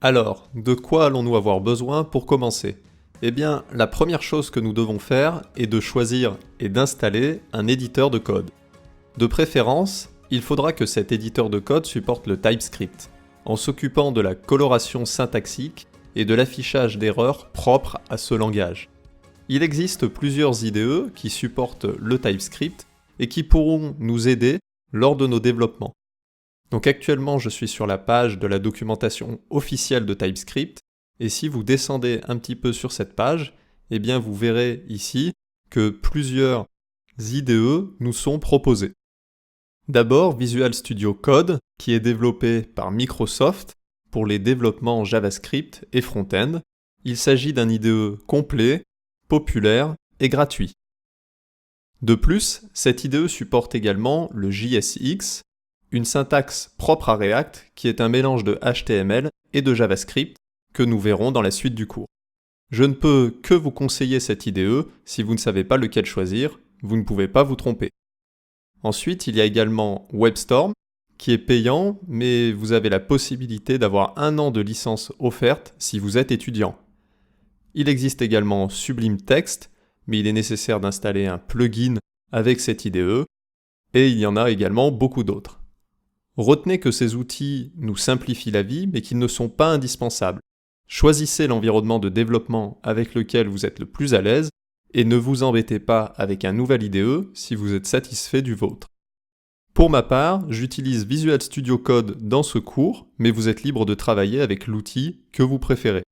Alors, de quoi allons-nous avoir besoin pour commencer? Eh bien, la première chose que nous devons faire est de choisir et d'installer un éditeur de code. De préférence, il faudra que cet éditeur de code supporte le TypeScript, en s'occupant de la coloration syntaxique et de l'affichage d'erreurs propres à ce langage. Il existe plusieurs IDE qui supportent le TypeScript et qui pourront nous aider lors de nos développements. Donc actuellement, je suis sur la page de la documentation officielle de TypeScript, et si vous descendez un petit peu sur cette page, eh bien vous verrez ici que plusieurs IDE nous sont proposés. D'abord, Visual Studio Code, qui est développé par Microsoft pour les développements JavaScript et front-end. Il s'agit d'un IDE complet, populaire et gratuit. De plus, cette IDE supporte également le JSX, une syntaxe propre à React qui est un mélange de HTML et de JavaScript que nous verrons dans la suite du cours. Je ne peux que vous conseiller cette IDE, si vous ne savez pas lequel choisir, vous ne pouvez pas vous tromper. Ensuite, il y a également WebStorm, qui est payant, mais vous avez la possibilité d'avoir 1 an de licence offerte si vous êtes étudiant. Il existe également Sublime Text, mais il est nécessaire d'installer un plugin avec cette IDE, et il y en a également beaucoup d'autres. Retenez que ces outils nous simplifient la vie, mais qu'ils ne sont pas indispensables. Choisissez l'environnement de développement avec lequel vous êtes le plus à l'aise, et ne vous embêtez pas avec un nouvel IDE si vous êtes satisfait du vôtre. Pour ma part, j'utilise Visual Studio Code dans ce cours, mais vous êtes libre de travailler avec l'outil que vous préférez.